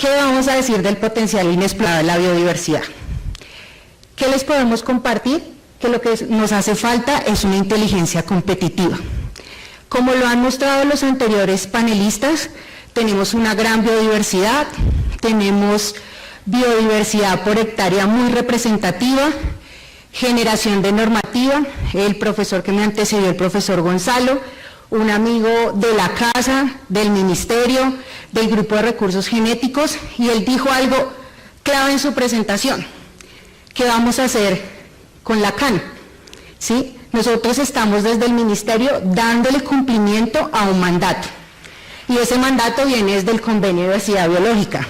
¿Qué vamos a decir del potencial inexplorado de la biodiversidad? ¿Qué les podemos compartir? Que lo que nos hace falta es una inteligencia competitiva. Como lo han mostrado los anteriores panelistas, tenemos una gran biodiversidad, tenemos biodiversidad por hectárea muy representativa, generación de normativa, el profesor que me antecedió, el profesor Gonzalo, un amigo de la casa, del ministerio, del grupo de recursos genéticos, y él dijo algo clave en su presentación: ¿qué vamos a hacer con la CAN? ¿Sí? Nosotros estamos desde el ministerio dándole cumplimiento a un mandato, y ese mandato viene desde el Convenio de Diversidad Biológica,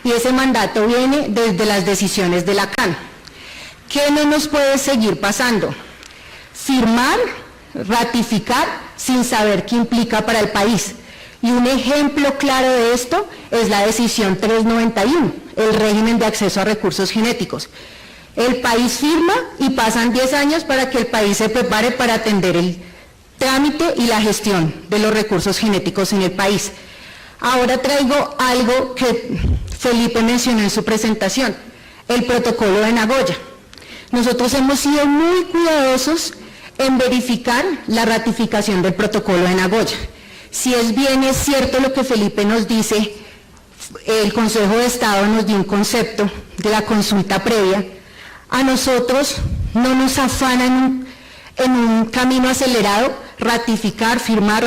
y ese mandato viene desde las decisiones de la CAN. ¿Qué no nos puede seguir pasando? Firmar, ratificar, sin saber qué implica para el país. Y un ejemplo claro de esto es la decisión 391, el régimen de acceso a recursos genéticos. El país firma y pasan 10 años para que el país se prepare para atender el trámite y la gestión de los recursos genéticos en el país. Ahora traigo algo que Felipe mencionó en su presentación, el protocolo de Nagoya. Nosotros hemos sido muy cuidadosos en verificar la ratificación del protocolo de Nagoya. Si es bien es cierto lo que Felipe nos dice, el Consejo de Estado nos dio un concepto de la consulta previa, a nosotros no nos afanan en un camino acelerado ratificar, firmar,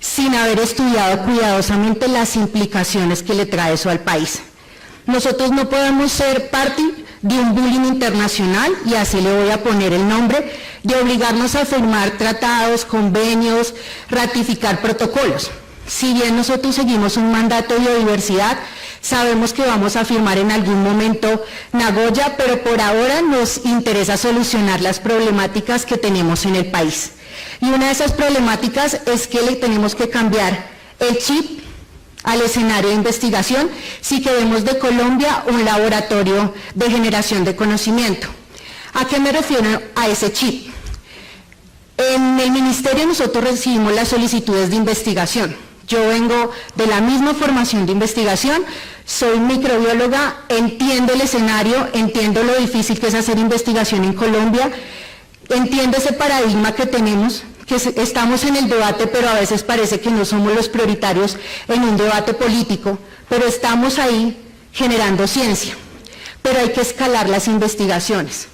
sin haber estudiado cuidadosamente las implicaciones que le trae eso al país. Nosotros no podemos ser parte de un bullying internacional, y así le voy a poner el nombre, de obligarnos a firmar tratados, convenios, ratificar protocolos. Si bien nosotros seguimos un mandato de biodiversidad, sabemos que vamos a firmar en algún momento Nagoya, pero por ahora nos interesa solucionar las problemáticas que tenemos en el país. Y una de esas problemáticas es que le tenemos que cambiar el chip al escenario de investigación si queremos de Colombia un laboratorio de generación de conocimiento. ¿A qué me refiero a ese chip? En el ministerio nosotros recibimos las solicitudes de investigación. Yo vengo de la misma formación de investigación, soy microbióloga, entiendo el escenario, entiendo lo difícil que es hacer investigación en Colombia, entiendo ese paradigma que tenemos, que estamos en el debate, pero a veces parece que no somos los prioritarios en un debate político, pero estamos ahí generando ciencia. Pero hay que escalar las investigaciones.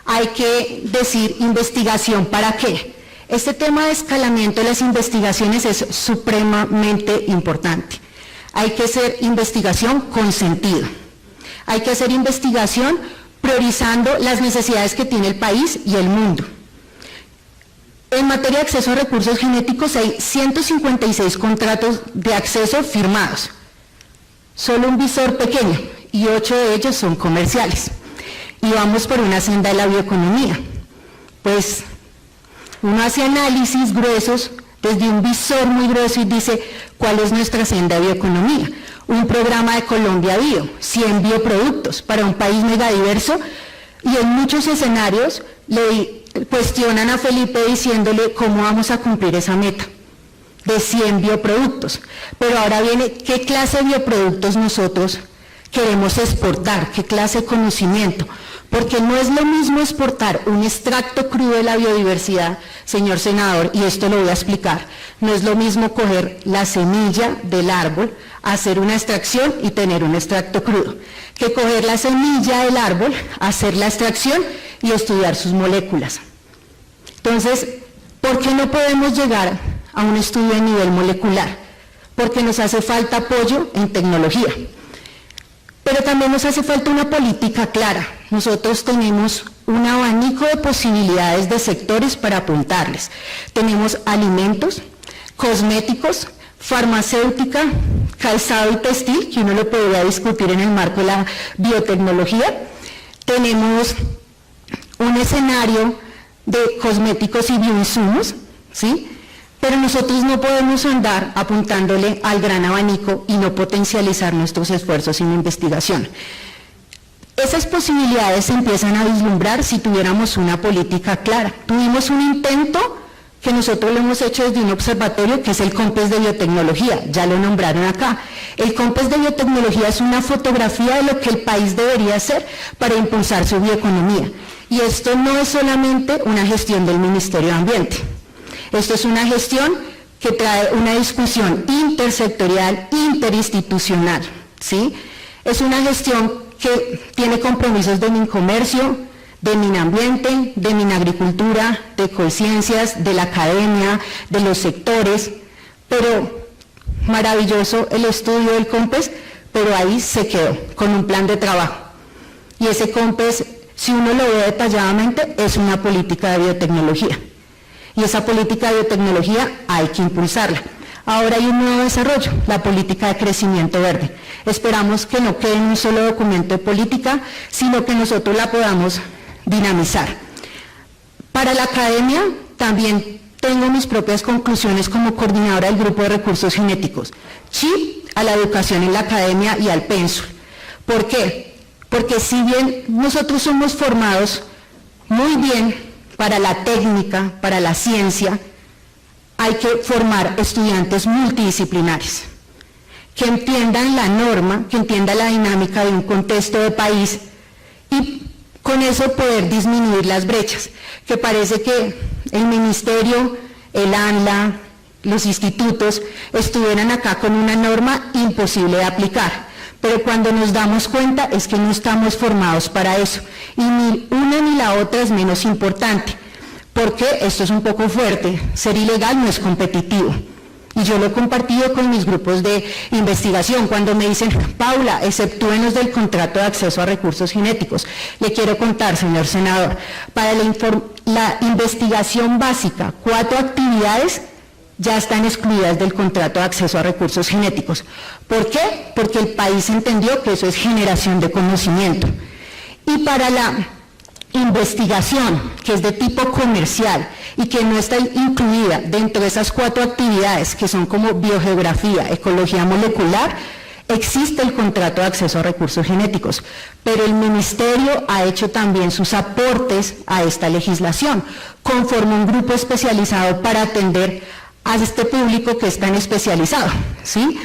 Hay que decir, ¿investigación para qué? Este tema de escalamiento de las investigaciones es supremamente importante. Hay que hacer investigación con sentido. Hay que hacer investigación priorizando las necesidades que tiene el país y el mundo. En materia de acceso a recursos genéticos hay 156 contratos de acceso firmados, solo un visor pequeño, y 8 de ellos son comerciales. Y vamos por una senda de la bioeconomía. Pues uno hace análisis gruesos desde un visor muy grueso y dice, ¿cuál es nuestra senda de bioeconomía? Un programa de Colombia Bio, 100 bioproductos para un país megadiverso, y en muchos escenarios le cuestionan a Felipe diciéndole cómo vamos a cumplir esa meta de 100 bioproductos. Pero ahora viene, ¿qué clase de bioproductos nosotros queremos exportar? ¿Qué clase de conocimiento? Porque no es lo mismo exportar un extracto crudo de la biodiversidad, señor senador, y esto lo voy a explicar, no es lo mismo coger la semilla del árbol, hacer una extracción y tener un extracto crudo, que coger la semilla del árbol, hacer la extracción y estudiar sus moléculas. Entonces, ¿por qué no podemos llegar a un estudio a nivel molecular? Porque nos hace falta apoyo en tecnología. Pero también nos hace falta una política clara. Nosotros tenemos un abanico de posibilidades de sectores para apuntarles. Tenemos alimentos, cosméticos, farmacéutica, calzado y textil, que uno lo podría discutir en el marco de la biotecnología. Tenemos un escenario de cosméticos y bioinsumos, ¿sí? Pero nosotros no podemos andar apuntándole al gran abanico y no potencializar nuestros esfuerzos en investigación. Esas posibilidades se empiezan a vislumbrar si tuviéramos una política clara. Tuvimos un intento que nosotros lo hemos hecho desde un observatorio que es el COMPES de Biotecnología, ya lo nombraron acá. El COMPES de Biotecnología es una fotografía de lo que el país debería hacer para impulsar su bioeconomía. Y esto no es solamente una gestión del Ministerio de Ambiente, esto es una gestión que trae una discusión intersectorial, interinstitucional, ¿sí? Es una gestión que tiene compromisos de Mincomercio, de Minambiente, de Minagricultura, de Ecociencias, de la academia, de los sectores, pero maravilloso el estudio del COMPES, pero ahí se quedó, con un plan de trabajo. Y ese COMPES, si uno lo ve detalladamente, es una política de biotecnología. Y esa política de biotecnología hay que impulsarla. Ahora hay un nuevo desarrollo, la política de crecimiento verde. Esperamos que no quede en un solo documento de política, sino que nosotros la podamos dinamizar. Para la academia también tengo mis propias conclusiones como coordinadora del grupo de recursos genéticos. Chip a la educación en la academia y al pénsul. ¿Por qué? Porque si bien nosotros somos formados muy bien para la técnica, para la ciencia, hay que formar estudiantes multidisciplinares, que entiendan la norma, que entiendan la dinámica de un contexto de país y con eso poder disminuir las brechas, que parece que el ministerio, el ANLA, los institutos estuvieran acá con una norma imposible de aplicar, pero cuando nos damos cuenta es que no estamos formados para eso, y ni una ni la otra es menos importante, porque esto es un poco fuerte, ser ilegal no es competitivo. Y yo lo he compartido con mis grupos de investigación, cuando me dicen, Paula, exceptúenos del contrato de acceso a recursos genéticos. Le quiero contar, señor senador, para la investigación básica, 4 actividades ya están excluidas del contrato de acceso a recursos genéticos. ¿Por qué? Porque el país entendió que eso es generación de conocimiento. Y para la investigación, que es de tipo comercial y que no está incluida dentro de esas 4 actividades que son como biogeografía, ecología molecular, existe el contrato de acceso a recursos genéticos, pero el ministerio ha hecho también sus aportes a esta legislación, conforme un grupo especializado para atender a este público que es tan especializado, ¿sí?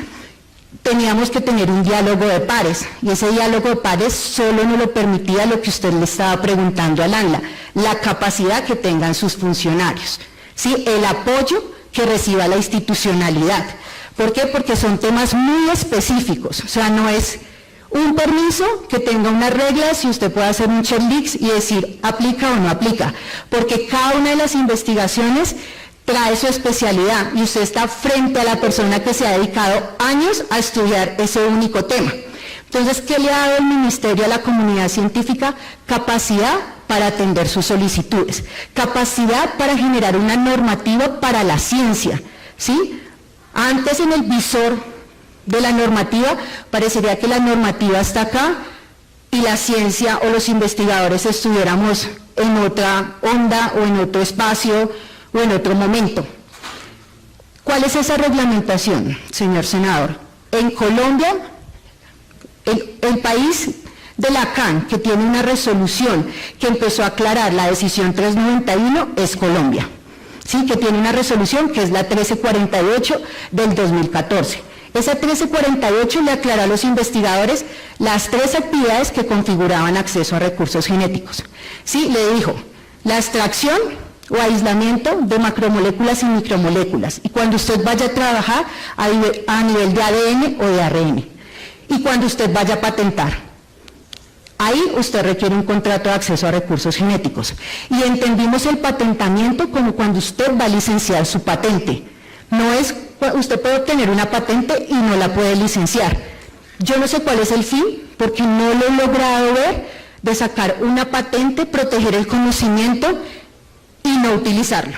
Teníamos que tener un diálogo de pares, y ese diálogo de pares solo nos lo permitía lo que usted le estaba preguntando al ANLA, la capacidad que tengan sus funcionarios, ¿sí? El apoyo que reciba la institucionalidad. ¿Por qué? Porque son temas muy específicos, o sea, no es un permiso que tenga unas reglas y usted puede hacer un checklist y decir aplica o no aplica, porque cada una de las investigaciones trae su especialidad y usted está frente a la persona que se ha dedicado años a estudiar ese único tema. Entonces, ¿qué le ha dado el ministerio a la comunidad científica? Capacidad para atender sus solicitudes, capacidad para generar una normativa para la ciencia, ¿sí? Antes en el visor de la normativa parecería que la normativa está acá y la ciencia o los investigadores estuviéramos en otra onda o en otro espacio o en otro momento. ¿Cuál es esa reglamentación, señor senador? En Colombia, el país de la CAN, que tiene una resolución que empezó a aclarar la decisión 391, es Colombia, ¿sí? Que tiene una resolución que es la 1348 del 2014. Esa 1348 le aclaró a los investigadores las 3 actividades que configuraban acceso a recursos genéticos. Sí, le dijo, la extracción o aislamiento de macromoléculas y micromoléculas, y cuando usted vaya a trabajar a nivel de ADN o de ARN, y cuando usted vaya a patentar, ahí usted requiere un contrato de acceso a recursos genéticos, y entendimos el patentamiento como cuando usted va a licenciar su patente, no es, usted puede obtener una patente y no la puede licenciar. Yo no sé cuál es el fin, porque no lo he logrado ver, de sacar una patente, proteger el conocimiento y no utilizarlo.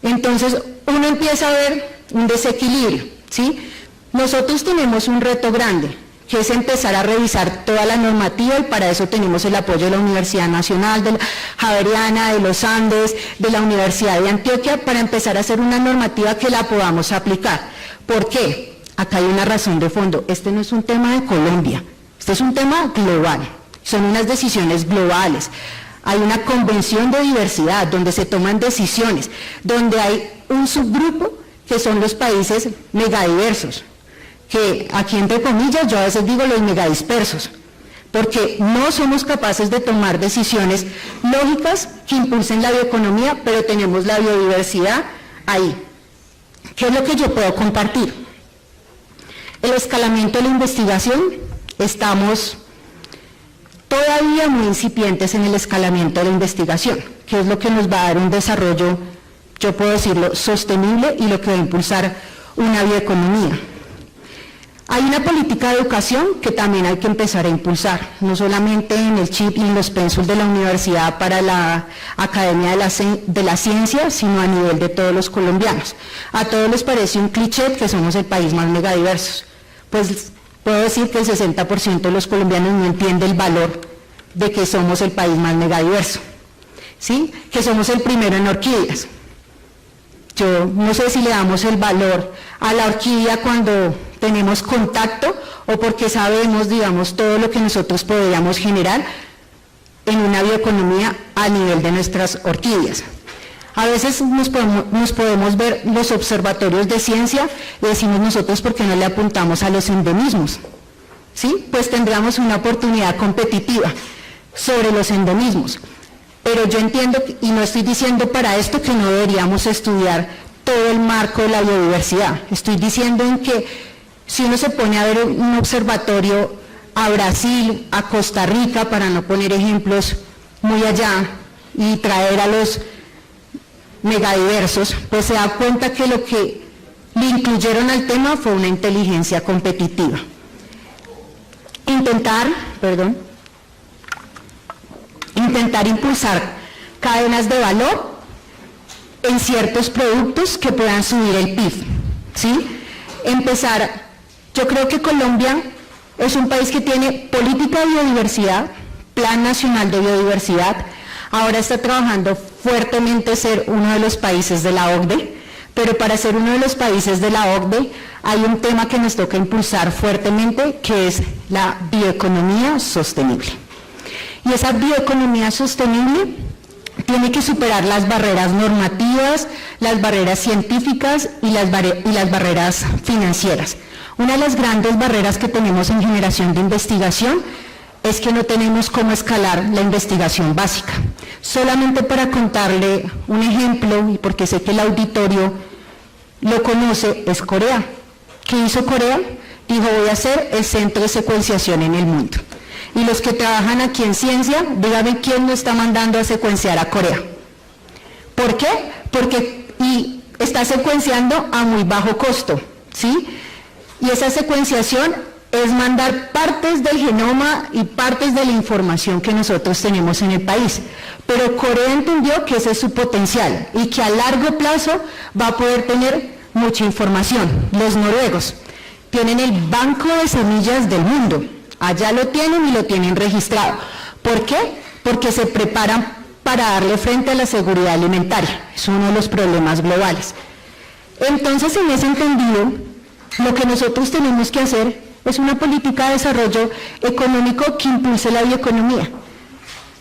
Entonces, uno empieza a ver un desequilibrio, ¿sí? Nosotros tenemos un reto grande, que es empezar a revisar toda la normativa, y para eso tenemos el apoyo de la Universidad Nacional, de la Javeriana, de los Andes, de la Universidad de Antioquia, para empezar a hacer una normativa que la podamos aplicar. ¿Por qué? Acá hay una razón de fondo. Este no es un tema de Colombia, este es un tema global, son unas decisiones globales. hay una convención de diversidad donde se toman decisiones, donde hay un subgrupo que son los países megadiversos, que aquí entre comillas yo a veces digo los megadispersos, porque no somos capaces de tomar decisiones lógicas que impulsen la bioeconomía, pero tenemos la biodiversidad ahí. ¿Qué es lo que yo puedo compartir? El escalamiento de la investigación, estamos todavía muy incipientes en el escalamiento de la investigación, que es lo que nos va a dar un desarrollo, yo puedo decirlo, sostenible y lo que va a impulsar una bioeconomía. Hay una política de educación que también hay que empezar a impulsar, no solamente en el chip y en los pensos de la universidad para la Academia de la Ciencia, sino a nivel de todos los colombianos. A todos les parece un cliché que somos el país más megadiverso. Pues puedo decir que el 60% de los colombianos no entiende el valor de que somos el país más megadiverso, ¿sí? Que somos el primero en orquídeas. Yo no sé si le damos el valor a la orquídea cuando tenemos contacto o porque sabemos, digamos, todo lo que nosotros podríamos generar en una bioeconomía a nivel de nuestras orquídeas. A veces nos podemos ver los observatorios de ciencia y decimos nosotros ¿por qué no le apuntamos a los endemismos? ¿Sí? Pues tendríamos una oportunidad competitiva sobre los endemismos. Pero yo entiendo, y no estoy diciendo para esto que no deberíamos estudiar todo el marco de la biodiversidad. Estoy diciendo en que si uno se pone a ver un observatorio a Brasil, a Costa Rica, para no poner ejemplos muy allá, y traer a los megadiversos, pues se da cuenta que lo que le incluyeron al tema fue una inteligencia competitiva. Intentar impulsar cadenas de valor en ciertos productos que puedan subir el PIB, ¿sí? Yo creo que Colombia es un país que tiene política de biodiversidad, Plan Nacional de Biodiversidad, ahora está trabajando fuertemente ser uno de los países de la OCDE, pero para ser uno de los países de la OCDE hay un tema que nos toca impulsar fuertemente, que es la bioeconomía sostenible. Y esa bioeconomía sostenible tiene que superar las barreras normativas, las barreras científicas y las barreras financieras. Una de las grandes barreras que tenemos en generación de investigación es que no tenemos cómo escalar la investigación básica. Solamente para contarle un ejemplo, y porque sé que el auditorio lo conoce, es Corea. ¿Qué hizo Corea? Dijo, voy a hacer el centro de secuenciación en el mundo. Y los que trabajan aquí en ciencia, díganme quién lo está mandando a secuenciar a Corea. ¿Por qué? Porque está secuenciando a muy bajo costo, ¿sí? Y esa secuenciación es mandar partes del genoma y partes de la información que nosotros tenemos en el país. Pero Corea entendió que ese es su potencial y que a largo plazo va a poder tener mucha información. Los noruegos tienen el banco de semillas del mundo. Allá lo tienen y lo tienen registrado. ¿Por qué? Porque se preparan para darle frente a la seguridad alimentaria. Es uno de los problemas globales. Entonces, en ese entendido, lo que nosotros tenemos que hacer es una política de desarrollo económico que impulse la bioeconomía,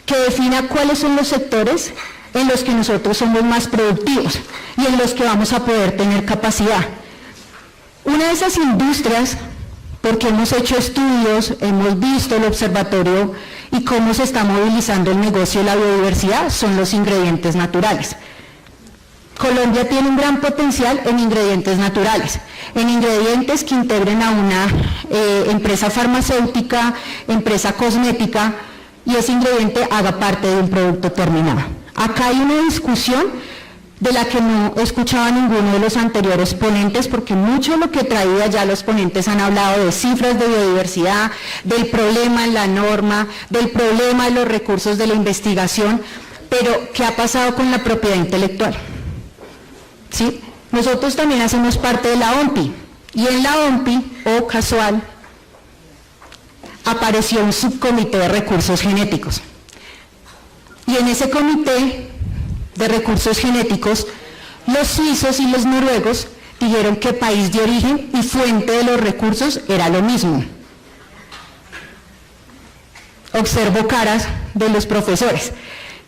que defina cuáles son los sectores en los que nosotros somos más productivos y en los que vamos a poder tener capacidad. Una de esas industrias, porque hemos hecho estudios, hemos visto el observatorio y cómo se está movilizando el negocio de la biodiversidad, son los ingredientes naturales. Colombia tiene un gran potencial en ingredientes naturales, en ingredientes que integren a una empresa farmacéutica, empresa cosmética, y ese ingrediente haga parte de un producto terminado. Acá hay una discusión de la que no escuchaba ninguno de los anteriores ponentes, porque mucho de lo que traía ya los ponentes han hablado de cifras de biodiversidad, del problema en la norma, del problema de los recursos de la investigación, pero ¿qué ha pasado con la propiedad intelectual? ¿Sí? Nosotros también hacemos parte de la OMPI, y en la OMPI, oh casual, apareció un subcomité de recursos genéticos. Y en ese comité de recursos genéticos, los suizos y los noruegos dijeron que país de origen y fuente de los recursos era lo mismo. Observo caras de los profesores.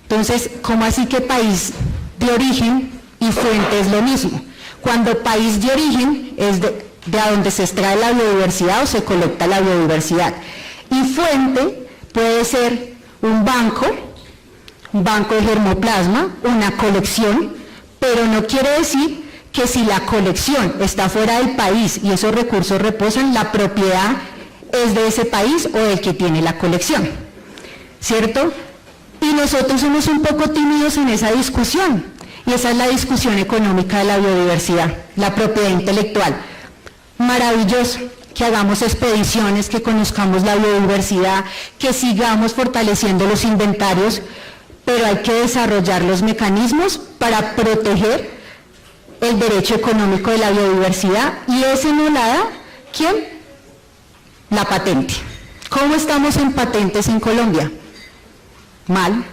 Entonces, ¿cómo así que país de origen y fuente es lo mismo? Cuando país de origen es de a donde se extrae la biodiversidad o se colecta la biodiversidad. Y fuente puede ser un banco de germoplasma, una colección, pero no quiere decir que si la colección está fuera del país y esos recursos reposan, la propiedad es de ese país o del que tiene la colección, ¿cierto? Y nosotros somos un poco tímidos en esa discusión, y esa es la discusión económica de la biodiversidad, la propiedad intelectual. Maravilloso que hagamos expediciones, que conozcamos la biodiversidad, que sigamos fortaleciendo los inventarios, pero hay que desarrollar los mecanismos para proteger el derecho económico de la biodiversidad, y ese no la da, ¿quién? La patente. ¿Cómo estamos en patentes en Colombia? Mal,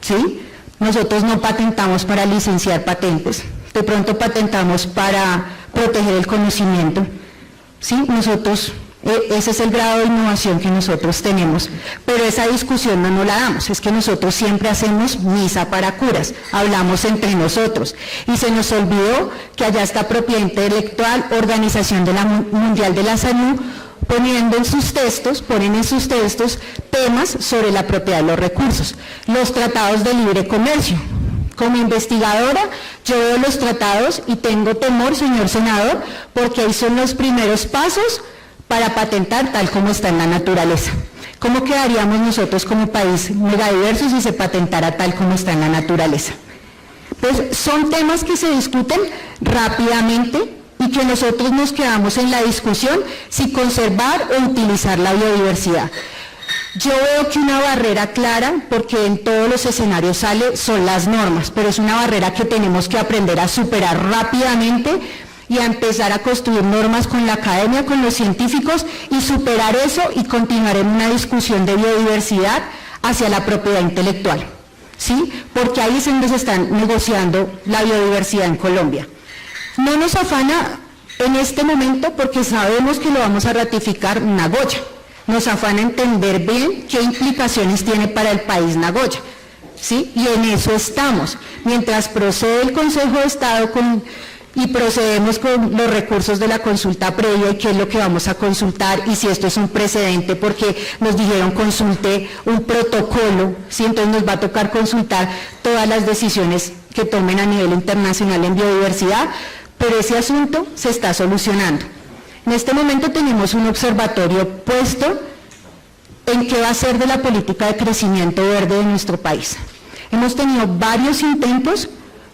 ¿sí? Nosotros no patentamos para licenciar patentes, de pronto patentamos para proteger el conocimiento, ¿sí? Nosotros, ese es el grado de innovación que nosotros tenemos, pero esa discusión no la damos, es que nosotros siempre hacemos misa para curas, hablamos entre nosotros, y se nos olvidó que allá está propiedad intelectual, Organización Mundial de la Salud, ponen en sus textos temas sobre la propiedad de los recursos, los tratados de libre comercio. Como investigadora, yo veo los tratados y tengo temor, señor senador, porque ahí son los primeros pasos para patentar tal como está en la naturaleza. ¿Cómo quedaríamos nosotros como país megadiverso si se patentara tal como está en la naturaleza? Pues son temas que se discuten rápidamente y que nosotros nos quedamos en la discusión si conservar o utilizar la biodiversidad. Yo veo que una barrera clara, porque en todos los escenarios sale, son las normas, pero es una barrera que tenemos que aprender a superar rápidamente y a empezar a construir normas con la academia, con los científicos, y superar eso y continuar en una discusión de biodiversidad hacia la propiedad intelectual, ¿sí? Porque ahí es donde se está negociando la biodiversidad en Colombia. No nos afana en este momento porque sabemos que lo vamos a ratificar Nagoya. Nos afana entender bien qué implicaciones tiene para el país Nagoya, ¿sí? Y en eso estamos. Mientras procede el Consejo de Estado y procedemos con los recursos de la consulta previa y qué es lo que vamos a consultar y si esto es un precedente, porque nos dijeron consulte un protocolo, ¿sí? Entonces nos va a tocar consultar todas las decisiones que tomen a nivel internacional en biodiversidad, pero ese asunto se está solucionando. En este momento tenemos un observatorio puesto en qué va a ser de la política de crecimiento verde de nuestro país. Hemos tenido varios intentos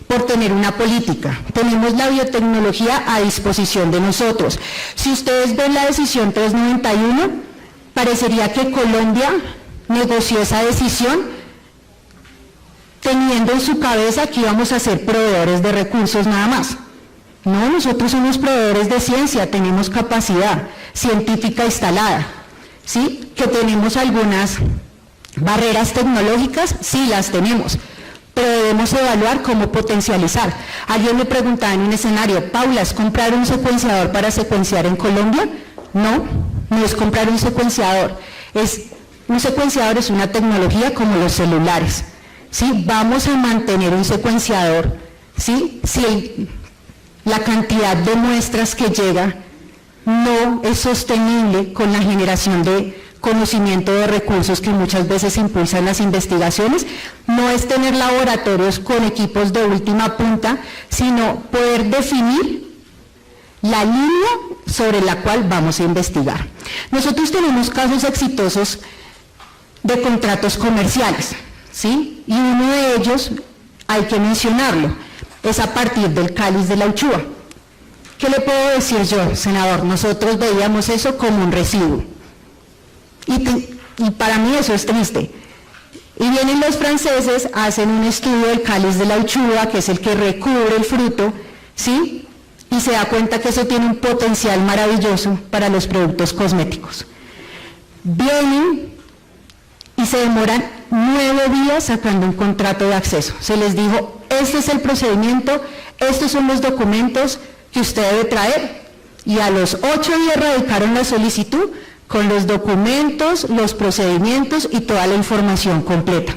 por tener una política. Tenemos la biotecnología a disposición de nosotros. Si ustedes ven la decisión 391, parecería que Colombia negoció esa decisión teniendo en su cabeza que íbamos a ser proveedores de recursos nada más. No, nosotros somos proveedores de ciencia, tenemos capacidad científica instalada, ¿sí? Que tenemos algunas barreras tecnológicas, sí las tenemos, pero debemos evaluar cómo potencializar. Alguien me preguntaba en un escenario, Paula, ¿es comprar un secuenciador para secuenciar en Colombia? No, no es comprar un secuenciador. Un secuenciador es una tecnología como los celulares, ¿sí? Vamos a mantener un secuenciador, ¿sí? Si la cantidad de muestras que llega no es sostenible con la generación de conocimiento de recursos que muchas veces impulsan las investigaciones, no es tener laboratorios con equipos de última punta, sino poder definir la línea sobre la cual vamos a investigar. Nosotros tenemos casos exitosos de contratos comerciales, ¿sí? Y uno de ellos, hay que mencionarlo, es a partir del cáliz de la uchúa. ¿Qué le puedo decir yo, senador? Nosotros veíamos eso como un residuo. Y para mí eso es triste. Y vienen los franceses, hacen un estudio del cáliz de la uchúa, que es el que recubre el fruto, ¿sí? Y se da cuenta que eso tiene un potencial maravilloso para los productos cosméticos. Vienen y se demoran 9 días sacando un contrato de acceso. Se les dijo, este es el procedimiento, estos son los documentos que usted debe traer. Y a los 8 días radicaron la solicitud con los documentos, los procedimientos y toda la información completa.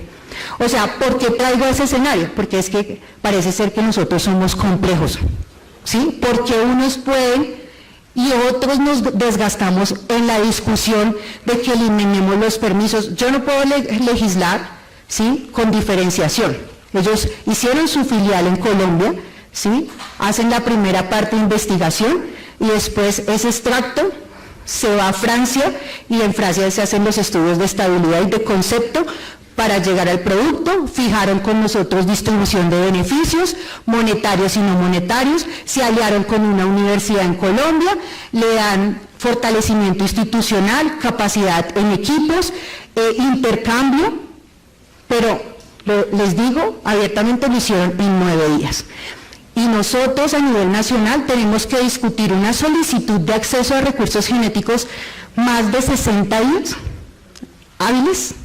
O sea, ¿por qué traigo ese escenario? Porque es que parece ser que nosotros somos complejos, ¿sí? Porque unos pueden y otros nos desgastamos en la discusión de que eliminemos los permisos. Yo no puedo legislar, ¿sí?, con diferenciación. Ellos hicieron su filial en Colombia, ¿sí?, hacen la primera parte de investigación y después ese extracto se va a Francia y en Francia se hacen los estudios de estabilidad y de concepto para llegar al producto. Fijaron con nosotros distribución de beneficios, monetarios y no monetarios, se aliaron con una universidad en Colombia, le dan fortalecimiento institucional, capacidad en equipos, intercambio, pero les digo, abiertamente lo hicieron en 9 días. Y nosotros a nivel nacional tenemos que discutir una solicitud de acceso a recursos genéticos más de 60 días hábiles.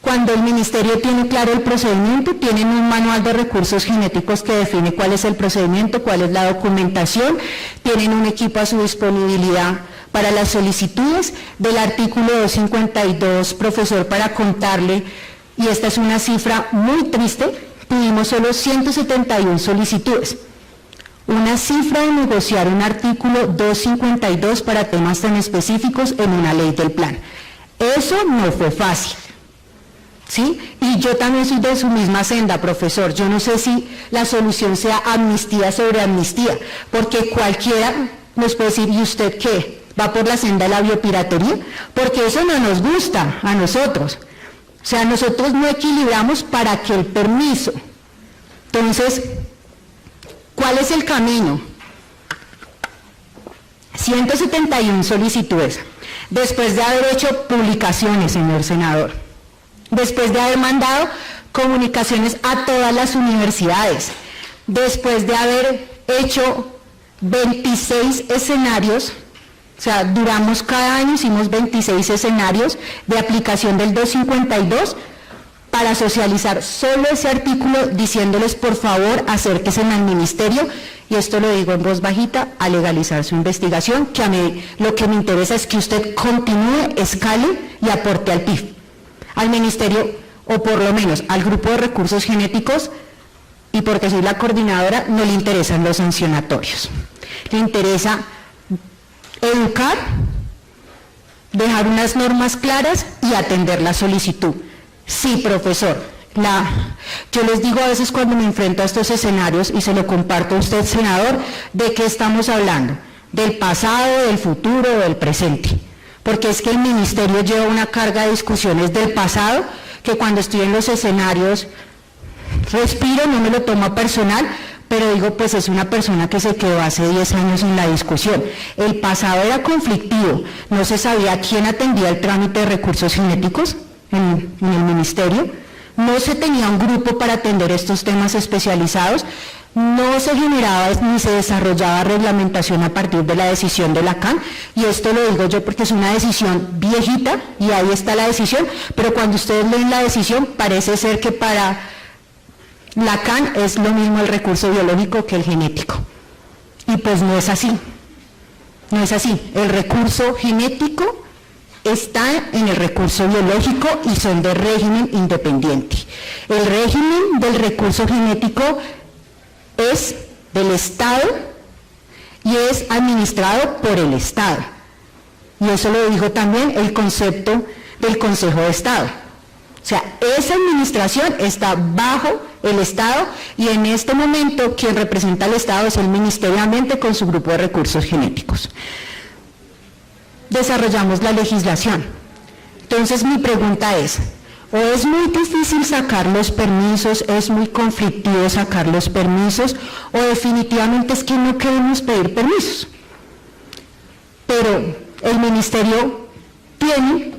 Cuando el ministerio tiene claro el procedimiento, tienen un manual de recursos genéticos que define cuál es el procedimiento, cuál es la documentación, tienen un equipo a su disponibilidad para las solicitudes. Del artículo 252, profesor, para contarle, y esta es una cifra muy triste, tuvimos solo 171 solicitudes. Una cifra de negociar un artículo 252 para temas tan específicos en una ley del plan. Eso no fue fácil, ¿sí? Y yo también soy de su misma senda, profesor. Yo no sé si la solución sea amnistía sobre amnistía, porque cualquiera nos puede decir, ¿y usted qué? ¿Va por la senda de la biopiratería? Porque eso no nos gusta a nosotros. O sea, nosotros no equilibramos para que el permiso. Entonces, ¿cuál es el camino? 171 solicitudes. Después de haber hecho publicaciones, señor senador, después de haber mandado comunicaciones a todas las universidades, después de haber hecho 26 escenarios, o sea, duramos cada año, hicimos 26 escenarios de aplicación del 252 para socializar solo ese artículo, diciéndoles por favor acérquense al ministerio, y esto lo digo en voz bajita, a legalizar su investigación, que a mí lo que me interesa es que usted continúe, escale y aporte al PIB, al ministerio, o por lo menos al grupo de recursos genéticos, y porque soy la coordinadora, no le interesan los sancionatorios, le interesa educar, dejar unas normas claras y atender la solicitud. Sí, profesor, yo les digo a veces cuando me enfrento a estos escenarios, y se lo comparto a usted, senador, ¿de qué estamos hablando? ¿Del pasado, del futuro o del presente? Porque es que el ministerio lleva una carga de discusiones del pasado, que cuando estoy en los escenarios respiro, no me lo tomo personal, pero digo, pues es una persona que se quedó hace 10 años en la discusión. El pasado era conflictivo, no se sabía quién atendía el trámite de recursos genéticos en el ministerio, no se tenía un grupo para atender estos temas especializados, no se generaba ni se desarrollaba reglamentación a partir de la decisión de la CAN, y esto lo digo yo porque es una decisión viejita, y ahí está la decisión, pero cuando ustedes leen la decisión, parece ser que para la CAN es lo mismo el recurso biológico que el genético, y pues no es así, no es así. El recurso genético está en el recurso biológico y son de régimen independiente. El régimen del recurso genético es del Estado y es administrado por el Estado, y eso lo dijo también el concepto del Consejo de Estado. O sea, esa administración está bajo el Estado, y en este momento quien representa al Estado es el Ministerio de Ambiente con su grupo de recursos genéticos. Desarrollamos la legislación. Entonces mi pregunta es, o es muy difícil sacar los permisos, es muy conflictivo sacar los permisos, o definitivamente es que no queremos pedir permisos. Pero el ministerio tiene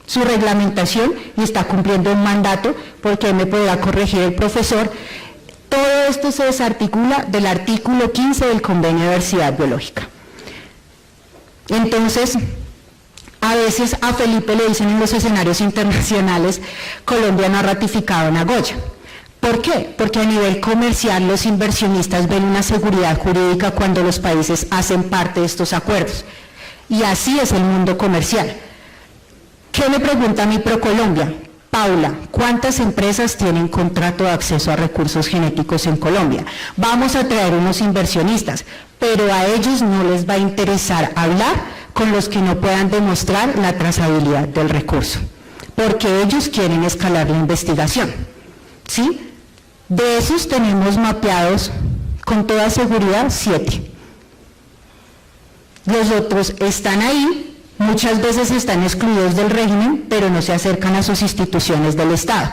su reglamentación y está cumpliendo un mandato, porque me podrá corregir el profesor. Todo esto se desarticula del artículo 15 del Convenio de Diversidad Biológica. Entonces, a veces a Felipe le dicen en los escenarios internacionales, Colombia no ha ratificado Nagoya. ¿Por qué? Porque a nivel comercial los inversionistas ven una seguridad jurídica cuando los países hacen parte de estos acuerdos. Y así es el mundo comercial. ¿Qué me pregunta mi ProColombia? Paula, ¿cuántas empresas tienen contrato de acceso a recursos genéticos en Colombia? Vamos a traer unos inversionistas, pero a ellos no les va a interesar hablar con los que no puedan demostrar la trazabilidad del recurso, porque ellos quieren escalar la investigación, ¿sí? De esos tenemos mapeados con toda seguridad 7. Los otros están ahí. Muchas veces están excluidos del régimen, pero no se acercan a sus instituciones del Estado,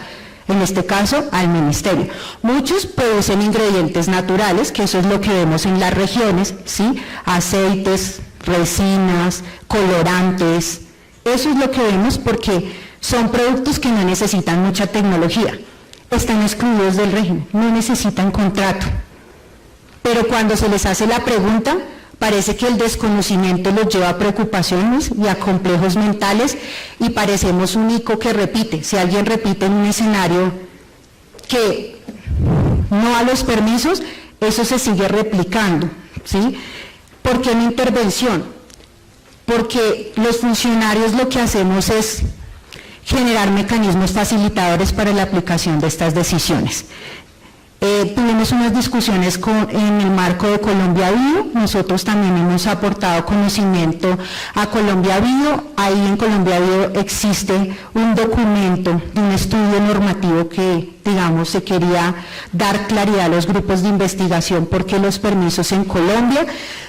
en este caso al Ministerio. Muchos producen ingredientes naturales, que eso es lo que vemos en las regiones, ¿sí? Aceites, resinas, colorantes, eso es lo que vemos porque son productos que no necesitan mucha tecnología, están excluidos del régimen, no necesitan contrato. Pero cuando se les hace la pregunta, parece que el desconocimiento los lleva a preocupaciones y a complejos mentales y parecemos un icono que repite. Si alguien repite en un escenario que no a los permisos, eso se sigue replicando, ¿sí? ¿Por qué mi intervención? Porque los funcionarios lo que hacemos es generar mecanismos facilitadores para la aplicación de estas decisiones. Tuvimos unas discusiones en el marco de Colombia Bio. Nosotros también hemos aportado conocimiento a Colombia Bio. Ahí en Colombia Bio existe un documento de un estudio normativo que, digamos, se quería dar claridad a los grupos de investigación porque los permisos en Colombia.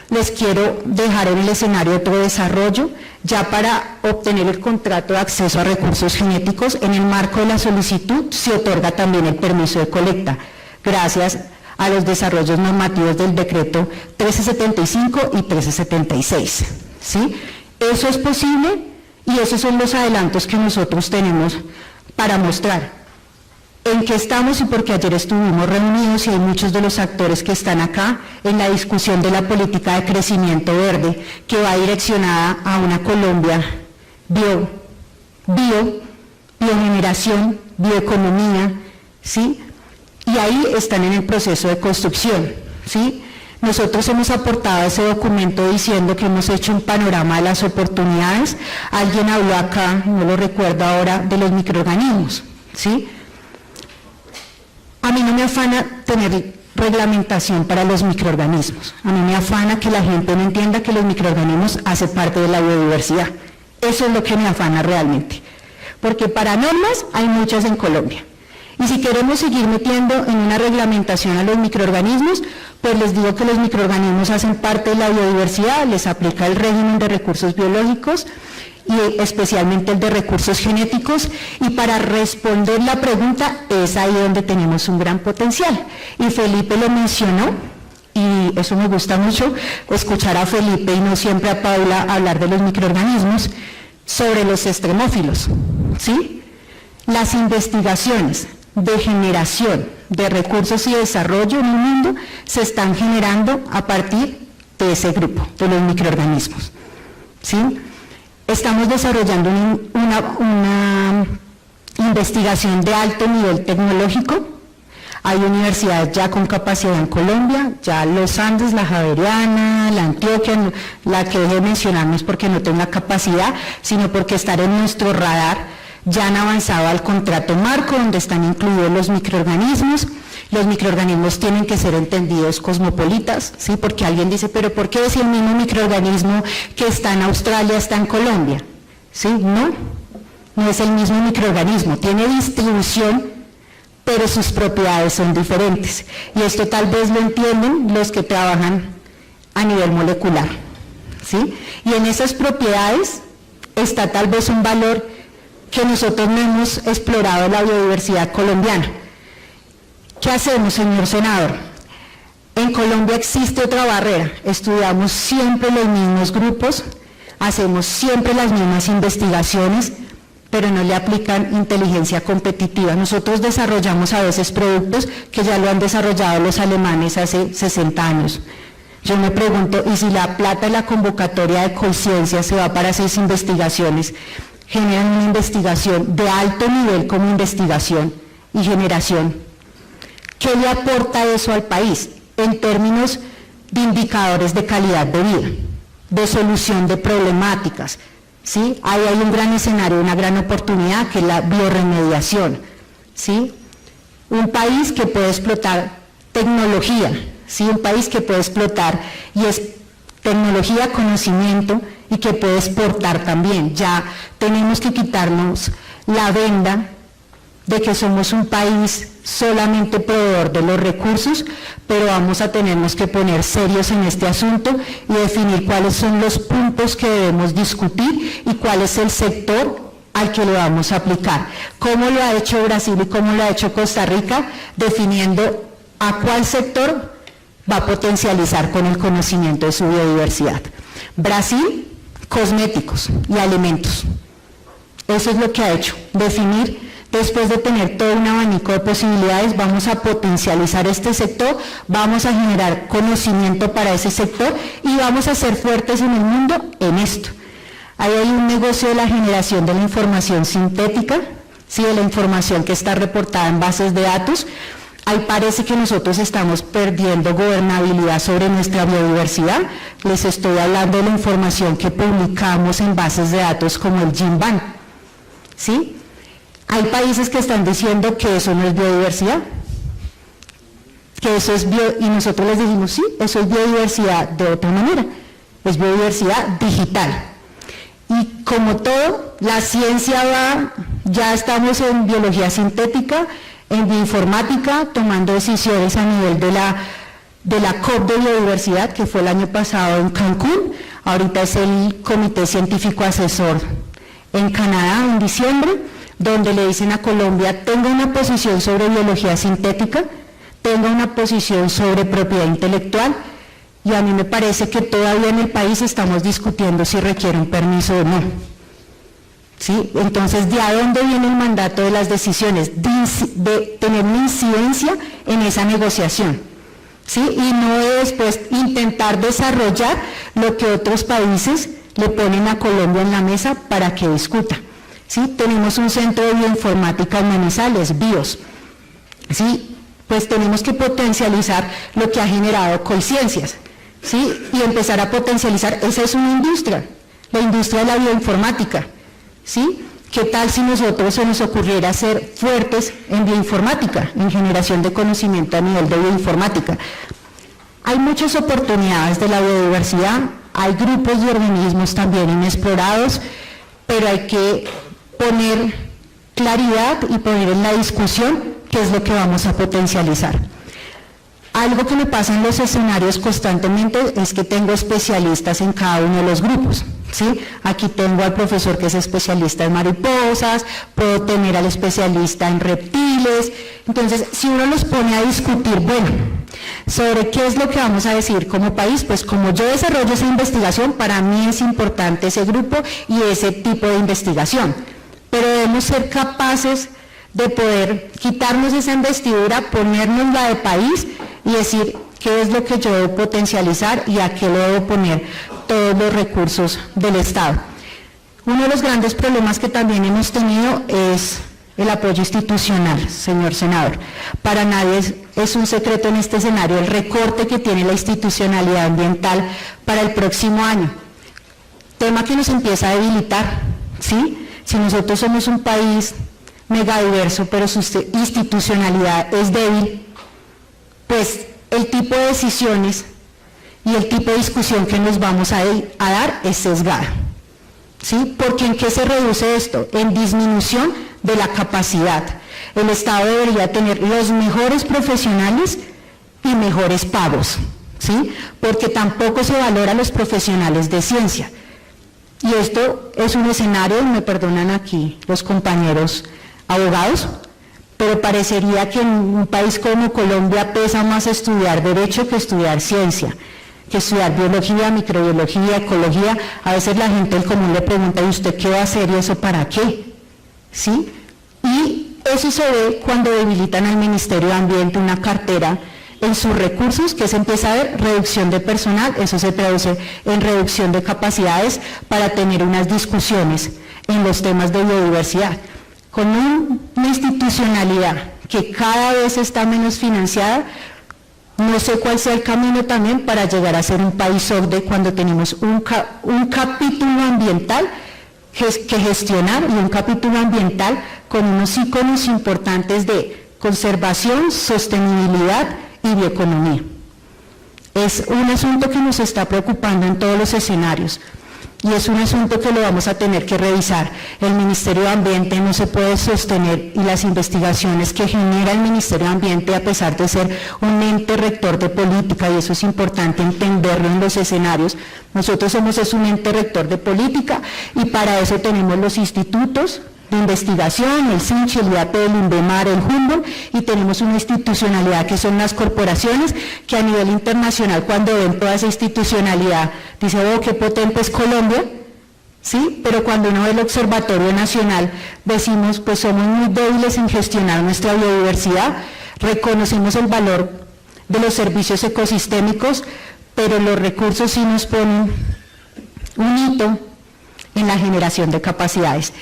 Les quiero dejar en el escenario de otro desarrollo. Ya para obtener el contrato de acceso a recursos genéticos, en el marco de la solicitud se otorga también el permiso de colecta, gracias a los desarrollos normativos del decreto 1375 y 1376, ¿sí? Eso es posible y esos son los adelantos que nosotros tenemos para mostrar en qué estamos y porque ayer estuvimos reunidos y hay muchos de los actores que están acá en la discusión de la política de crecimiento verde que va direccionada a una Colombia biogeneración, bioeconomía, ¿sí? Y ahí están en el proceso de construcción, ¿sí? Nosotros hemos aportado ese documento diciendo que hemos hecho un panorama de las oportunidades. Alguien habló acá, no lo recuerdo ahora, de los microorganismos, ¿sí? A mí no me afana tener reglamentación para los microorganismos. A mí me afana que la gente no entienda que los microorganismos hacen parte de la biodiversidad. Eso es lo que me afana realmente. Porque para normas hay muchas en Colombia. Y si queremos seguir metiendo en una reglamentación a los microorganismos, pues les digo que los microorganismos hacen parte de la biodiversidad, les aplica el régimen de recursos biológicos y especialmente el de recursos genéticos, y para responder la pregunta es ahí donde tenemos un gran potencial. Y Felipe lo mencionó, y eso me gusta mucho, escuchar a Felipe y no siempre a Paula hablar de los microorganismos, sobre los extremófilos, ¿sí? Las investigaciones de generación de recursos y desarrollo en el mundo se están generando a partir de ese grupo, de los microorganismos, ¿sí? Estamos desarrollando una investigación de alto nivel tecnológico. Hay universidades ya con capacidad en Colombia, ya los Andes, la Javeriana, la Antioquia, la que deje de mencionar no es porque no tenga capacidad, sino porque estar en nuestro radar. Ya han avanzado al contrato marco, donde están incluidos los microorganismos. Los microorganismos tienen que ser entendidos cosmopolitas, ¿sí? Porque alguien dice, pero ¿por qué si el mismo microorganismo que está en Australia está en Colombia? ¿Sí? No es el mismo microorganismo, tiene distribución, pero sus propiedades son diferentes. Y esto tal vez lo entienden los que trabajan a nivel molecular, ¿sí? Y en esas propiedades está tal vez un valor que nosotros no hemos explorado la biodiversidad colombiana. ¿Qué hacemos, señor senador? En Colombia existe otra barrera, estudiamos siempre los mismos grupos, hacemos siempre las mismas investigaciones, pero no le aplican inteligencia competitiva. Nosotros desarrollamos a veces productos que ya lo han desarrollado los alemanes hace 60 años. Yo me pregunto, ¿y si la plata de la convocatoria de conciencia se va para esas investigaciones? Generan una investigación de alto nivel como investigación y generación. ¿Qué le aporta eso al país en términos de indicadores de calidad de vida, de solución de problemáticas? ¿sí? Ahí hay un gran escenario, una gran oportunidad que es la bioremediación, ¿sí? Un país que puede explotar tecnología, ¿sí? Un país que puede explotar y es tecnología, conocimiento y que puede exportar también. Ya tenemos que quitarnos la venda de que somos un país solamente proveedor de los recursos, pero vamos a tenernos que poner serios en este asunto y definir cuáles son los puntos que debemos discutir y cuál es el sector al que lo vamos a aplicar. ¿Cómo lo ha hecho Brasil y cómo lo ha hecho Costa Rica? Definiendo a cuál sector va a potencializar con el conocimiento de su biodiversidad. Brasil, cosméticos y alimentos. Eso es lo que ha hecho, definir. Después de tener todo un abanico de posibilidades, vamos a potencializar este sector, vamos a generar conocimiento para ese sector y vamos a ser fuertes en el mundo en esto. Ahí hay un negocio de la generación de la información sintética, ¿sí? De la información que está reportada en bases de datos. Ahí parece que nosotros estamos perdiendo gobernabilidad sobre nuestra biodiversidad. Les estoy hablando de la información que publicamos en bases de datos como el GenBank, ¿sí? Hay países que están diciendo que eso no es biodiversidad, que eso es y nosotros les decimos, sí, eso es biodiversidad de otra manera, es biodiversidad digital. Y como todo, la ciencia va, ya estamos en biología sintética, en bioinformática, tomando decisiones a nivel de la COP de biodiversidad, que fue el año pasado en Cancún, ahorita es el Comité Científico Asesor en Canadá en diciembre, donde le dicen a Colombia, tenga una posición sobre biología sintética, tenga una posición sobre propiedad intelectual, y a mí me parece que todavía en el país estamos discutiendo si requiere un permiso o no. ¿Sí? Entonces, ¿de a dónde viene el mandato de las decisiones? De tener una incidencia en esa negociación, ¿sí? Y no de después intentar desarrollar lo que otros países le ponen a Colombia en la mesa para que discuta. ¿Sí? Tenemos un centro de bioinformática en Manizales, BIOS, ¿sí? Pues tenemos que potencializar lo que ha generado Colciencias, ¿sí? Y empezar a potencializar, esa es una industria, la industria de la bioinformática, ¿sí? ¿Qué tal si nosotros se nos ocurriera ser fuertes en bioinformática, en generación de conocimiento a nivel de bioinformática? Hay muchas oportunidades de la biodiversidad, hay grupos y organismos también inexplorados, pero hay que poner claridad y poner en la discusión qué es lo que vamos a potencializar. Algo que me pasa en los escenarios constantemente es que tengo especialistas en cada uno de los grupos, ¿sí? Aquí tengo al profesor que es especialista en mariposas, puedo tener al especialista en reptiles, entonces si uno los pone a discutir, bueno, sobre qué es lo que vamos a decir como país, pues como yo desarrollo esa investigación, para mí es importante ese grupo y ese tipo de investigación, pero debemos ser capaces de poder quitarnos esa investidura, ponernos la de país y decir qué es lo que yo debo potencializar y a qué le debo poner todos los recursos del Estado. Uno de los grandes problemas que también hemos tenido es el apoyo institucional, señor senador. Para nadie es un secreto en este escenario el recorte que tiene la institucionalidad ambiental para el próximo año. Tema que nos empieza a debilitar, ¿sí? Si nosotros somos un país megadiverso, pero su institucionalidad es débil, pues el tipo de decisiones y el tipo de discusión que nos vamos a dar es sesgada, ¿sí? Porque ¿en qué se reduce esto? En disminución de la capacidad. El Estado debería tener los mejores profesionales y mejores pagos, ¿sí? Porque tampoco se valora a los profesionales de ciencia. Y esto es un escenario, me perdonan aquí los compañeros abogados, pero parecería que en un país como Colombia pesa más estudiar derecho que estudiar ciencia, que estudiar biología, microbiología, ecología. A veces la gente del común le pregunta, ¿y usted qué va a hacer y eso para qué? ¿Sí? Y eso se ve cuando debilitan al Ministerio de Ambiente, una cartera en sus recursos, que se empieza a ver reducción de personal, eso se traduce en reducción de capacidades para tener unas discusiones en los temas de biodiversidad. Con una institucionalidad que cada vez está menos financiada, no sé cuál sea el camino también para llegar a ser un país OCDE cuando tenemos un capítulo ambiental que gestionar y un capítulo ambiental con unos íconos importantes de conservación, sostenibilidad y bioeconomía. Es un asunto que nos está preocupando en todos los escenarios y es un asunto que lo vamos a tener que revisar. El Ministerio de Ambiente no se puede sostener y las investigaciones que genera el Ministerio de Ambiente, a pesar de ser un ente rector de política, y eso es importante entenderlo en los escenarios, nosotros somos un ente rector de política y para eso tenemos los institutos de investigación, el CINCH, el IAP, el INDEMAR, el Humboldt, y tenemos una institucionalidad que son las corporaciones, que a nivel internacional, cuando ven toda esa institucionalidad, dicen, oh, qué potente es Colombia, ¿sí? Pero cuando uno ve el Observatorio Nacional, decimos, pues somos muy débiles en gestionar nuestra biodiversidad, reconocemos el valor de los servicios ecosistémicos, pero los recursos sí nos ponen un hito en la generación de capacidades.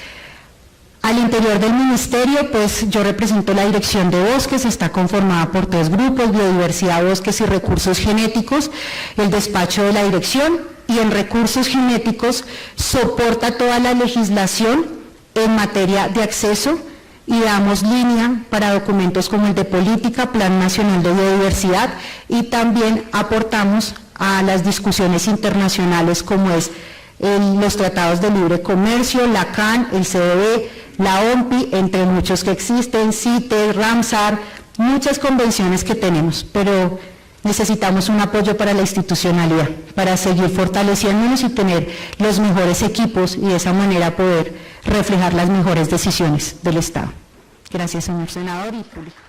Al interior del ministerio, pues yo represento la Dirección de Bosques, está conformada por 3 grupos, Biodiversidad, Bosques y Recursos Genéticos, el despacho de la dirección, y en Recursos Genéticos soporta toda la legislación en materia de acceso y damos línea para documentos como el de política, Plan Nacional de Biodiversidad, y también aportamos a las discusiones internacionales como es los tratados de libre comercio, la CAN, el CDB, la OMPI, entre muchos que existen, CITES, Ramsar, muchas convenciones que tenemos, pero necesitamos un apoyo para la institucionalidad, para seguir fortaleciéndonos y tener los mejores equipos y de esa manera poder reflejar las mejores decisiones del Estado. Gracias, señor senador y público.